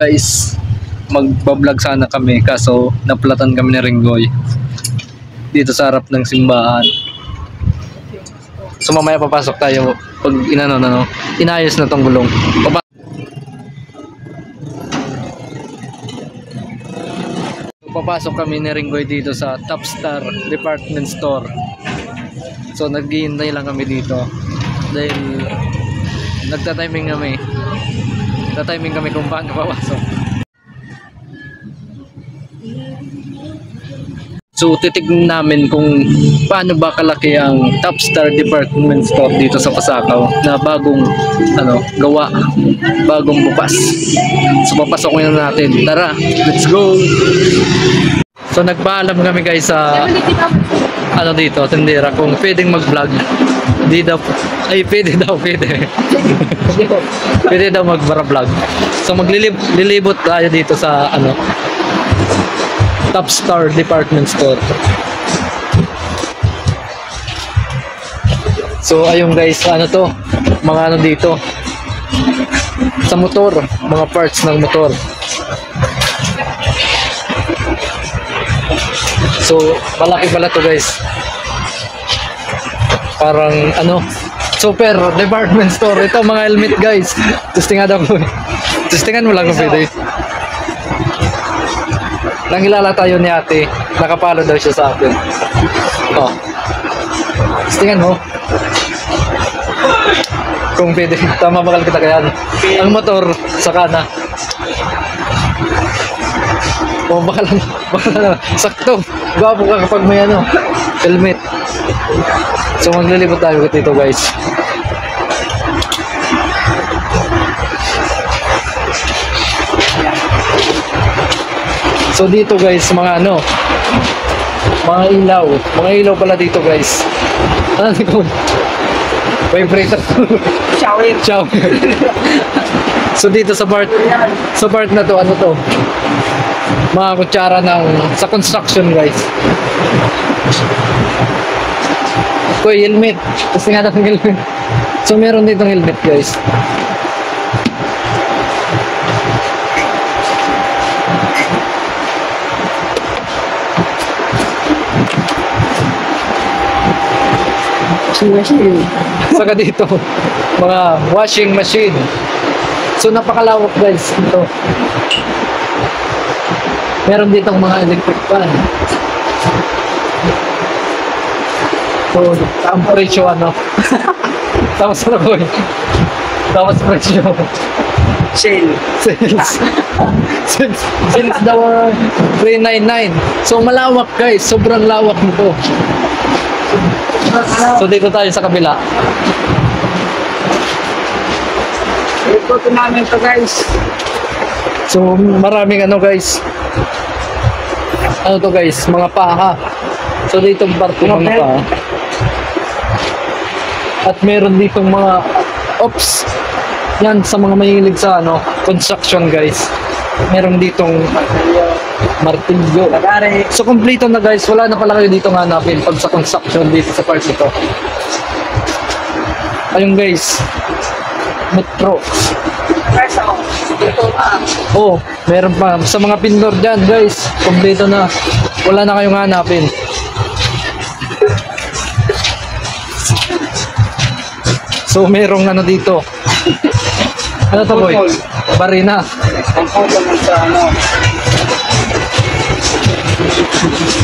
Guys, magbablog sana kami kaso naplatan kami ni Ringgoy dito sa harap ng simbahan. So mamaya papasok tayo pag inayos na tong gulong. Papasok kami ni Ringgoy dito sa Top Star Department Store. So naghihintay lang kami dito dahil nagta-timing kami. Nagta-timing kami kung paano papasok. So titignan namin kung paano ba kalaki ang Top Star Department Store dito sa Pasakaw na bagong gawa, bagong bukas. So papasok na natin. Tara, let's go. So nagpaalam kami guys sa dito, tindera, kung pwedeng mag-vlog. Pwede daw. Pwede daw mag-vlog. So maglilibot tayo dito sa Top Star Department Store. So ayun guys, mga dito sa motor, mga parts ng motor. So malaki pala to guys. Parang super department store. Ito mga helmet guys. Testingan ako. Testingan mo lang kung pwede. Nangilala tayo ni ate, nakapalo daw siya sa akin. Tingnan mo. Kung pwede, tama bakal kita kayan. Ang motor, saka na. Bakal sakto. Gwapo ka kapag may helmet. So maglilibot tayo dito guys. So dito guys, mga mga ilaw pala dito guys. Vibrator. Shower. So dito sa part na to, mga kutsara sa construction guys. Helmet. Kasi nga ng helmet. So meron dito helmet guys. Saka dito mga washing machine. So napakalawak guys ito. Meron ditong mga electric fan. So presyo tapos tapos presyo sales daw 399. So malawak guys, sobrang lawak nito. So dito tayo sa kabila. Ito namin to guys. So maraming guys. To guys, mga paha. So dito parte ng mga paha. At meron ditong mga ops. Yan sa mga mahilig sa construction guys. Meron ditong martilyo. So kompleto na guys, wala na pala kayo dito hanapin pag sa construction dito sa part ito. Ayun guys, metro. Meron pa sa mga pindor dyan guys, kompleto na, wala na kayong hanapin. So merong dito. Ano to boy? Barina.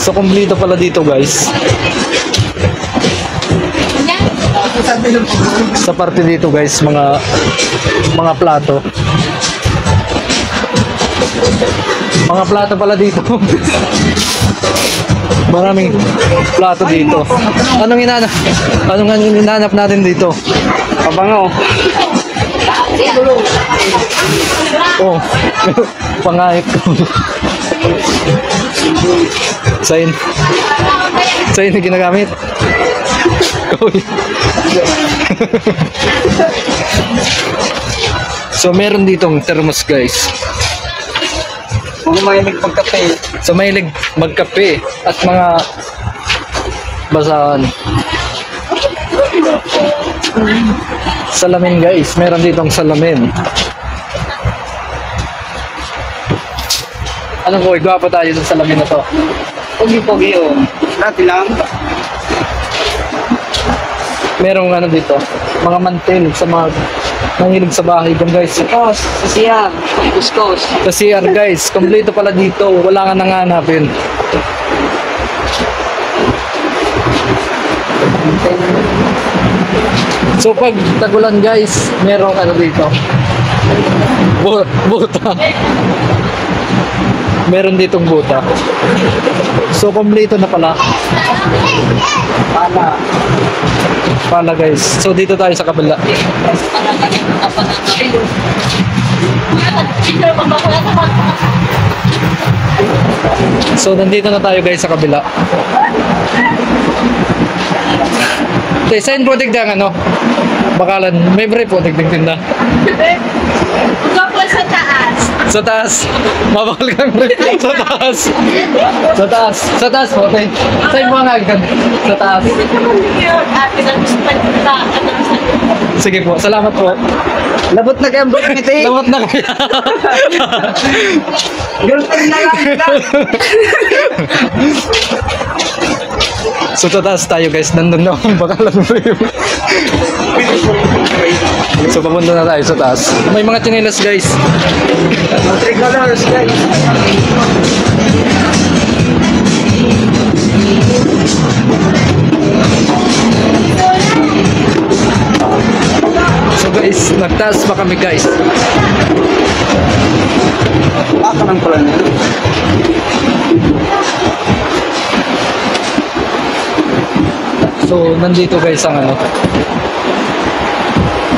So kompleto pala dito guys. Sa parte dito guys, mga plato. Mga plato pala dito. Maraming plato dito. Anong hinahanap natin dito? Pabango. Pangahit ko. Sign na ginagamit. So meron ditong thermos guys. Mahilig magkape. So mahilig magkape at mga basahan. Salamin guys, meron ditong salamin. Ano ko, igwapo tayo sa salamin na to. Pogi-pogi o. Dati lang. Merong ano dito, mga mantel sa mga mahilig sa bahay dyan guys. Ito, sa siya. Kuskus. Sa CR guys, kompleto pala dito, wala ka nang hanapin. So pag tagulan guys, merong ano dito. Buta. Meron ditong buta. So kompleto na pala. Pala guys. So dito tayo sa kabila. So nandito na tayo guys sa kabila. Okay, saan po tigdang ano? Bakalan, may brief po tigdang tinda. Huwag po sa taas. Sa taas. Mabakal kang brief. Sa taas. Sa taas. Sa taas po. Okay. Saan po ang agad? Sa taas. Sige po, salamat po. Labot na kayang buhay nito eh. Lawat na kaya. Girlfriend na lang ito. So sa taas tayo guys, nandun na akong bakalan brief. So papunta na tayo sa taas. May mga tsinelas guys. 3 colors guys. So guys, nagtaas pa kami guys. Baka ng pala niya. So nandito guys ang ano,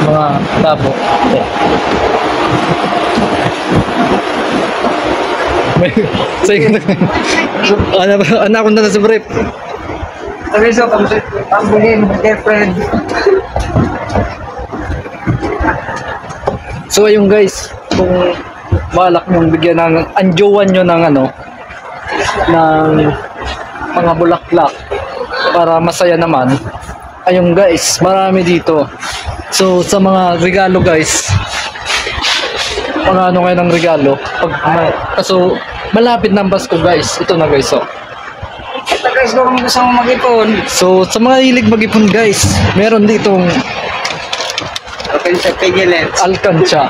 mga tabo. May sige na. Anak ko na sa brief. Sabi so, pambulin, girlfriend. So ayun guys, kung balak nyong bigyan ng anjuan nyo ng ano, ng mga bulaklak para masaya naman, ayun guys, marami dito. So sa mga regalo guys, mga ano kayo ng regalo, kaso malapit na ang Pasko guys, ito na guys. Oh. Ito guys, kung gusto mo mag-ipon. So sa mga hilig mag-ipon guys, meron ditong Okay, sa Pigilets. alkansya.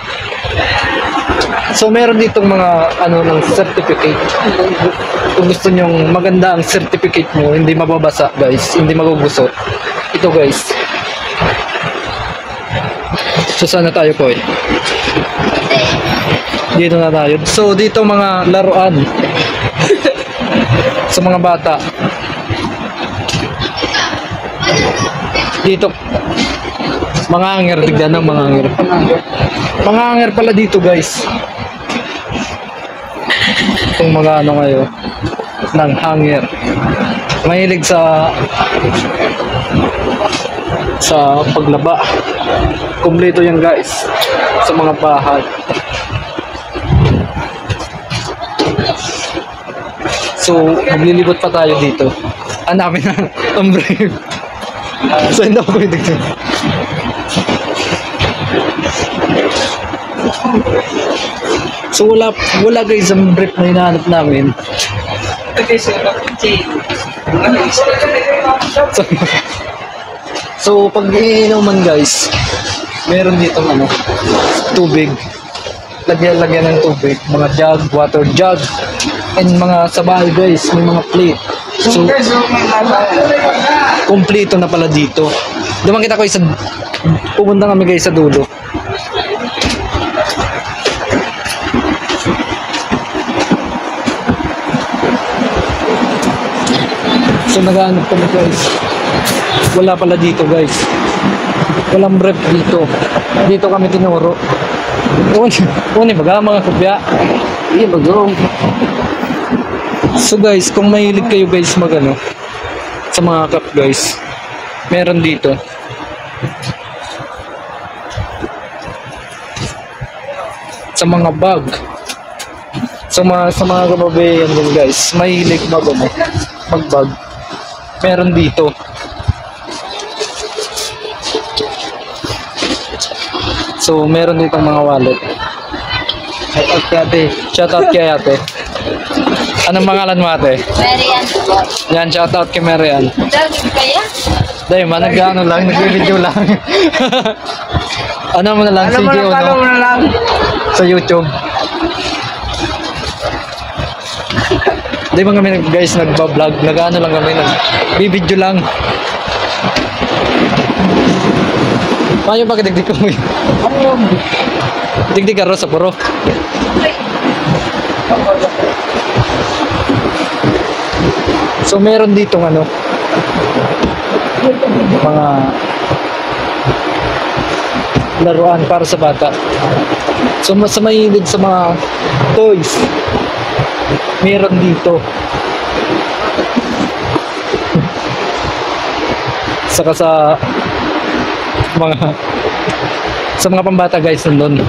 So meron ditong mga ano ng certificate. Kung gusto nyong maganda ang certificate mo, hindi mababasa guys, hindi magugusot. Ito guys. So sana tayo po eh. Dito na tayo. So dito mga laruan. Sa mga bata. Dito mga hanger, tignan ng mga hanger. Mga hanger pala dito guys. Itong mga ano ngayon ng hanger. Mahilig sa paglaba. Kompleto yan guys sa mga bahay. So maglilibot pa tayo dito. Hanapin na ang brief. So hindi ako pwede. So wala guys ang brief na hinahanap namin. Okay, so, So pag iinuman guys, meron dito ano, tubig. Lagyan ng tubig, mga jug, water jug, and mga sabay guys, may mga plate. So kompleto na pala dito. Dumaan kita ko isa, pupunta kami guys sa dulo. So naghahanap kami guys. Wala pala dito guys. Walang brief dito. Dito kami tinuro. Uni baga mga kopya. Iya, bagong. So guys, kung mahilig kayo guys magano sa mga cup guys, meron dito. Sa mga bag. Sa mga kababayan din guys, mahilig magbag. Meron dito. So meron dito mga wallet. Shoutout kay ate. Shoutout kay ate. Anong pangalan mo ate? Marian po. Yan, shoutout kay Marian. Dagig kaya? Dahil nag-ano lang, nag-video lang. Ano mo na lang, Alam mo sige na, follow mo no? na lang. Sa YouTube. Di ba kami guys nagba-vlog, nag-ano lang kami, nag-video lang. Paano ba kadigdig ko mo yun? Digdig ka ro sa puro. So meron ditong ano, mga laruan para sa bata. So mas mahilig sa mga toys, meron dito. Saka sa mga pambata guys nandun.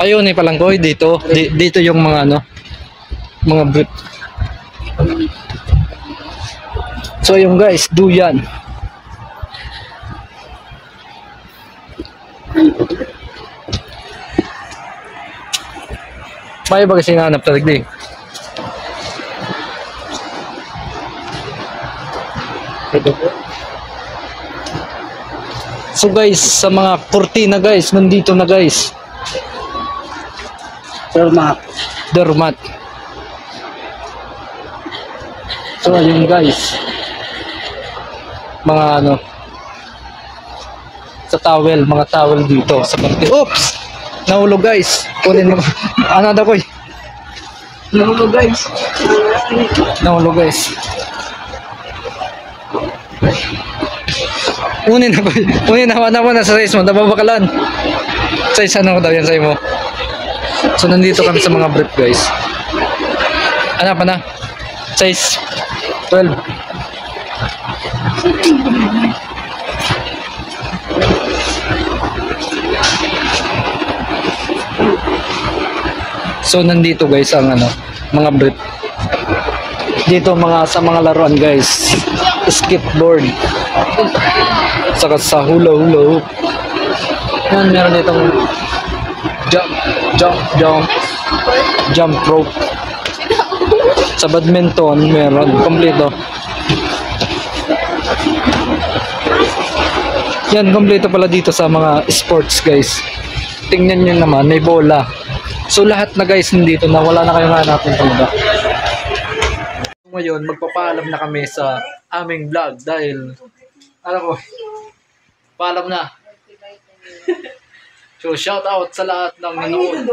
Ayun eh palang koy dito. Dito yung mga ano, mga brief. So yung guys, duyan. May ba kasi nanap talaga eh. So guys, sa mga kurtina guys, nandito na guys. Turma. Dermat. So ayun guys. Mga ano, sa towel, mga towel dito sa kurtina. Oops! Nahulog guys. Kunin mo. Ano daw ko eh. Nahulog guys. Nahulog guys. Unin na ba? Unin na mo na sa size mo. Nababakalan. Size ano daw yan sa'yo mo. So nandito kami sa mga brief guys. Ano pa na? Size 12. So nandito guys ang ano, mga brief. Dito mga sa mga laruan guys. Skateboard. Saka sa hula hoop. Yan, meron ditong jump rope. Sa badminton meron kompleto. Yan, kompleto pala dito sa mga sports guys. Tingnan nyo naman, may bola. So lahat na guys nandito na, wala na kayong hanapin talaga. Ngayon, magpapaalam na kami sa aming vlog dahil ano ko, paalam na. So shout out sa lahat ng nanood.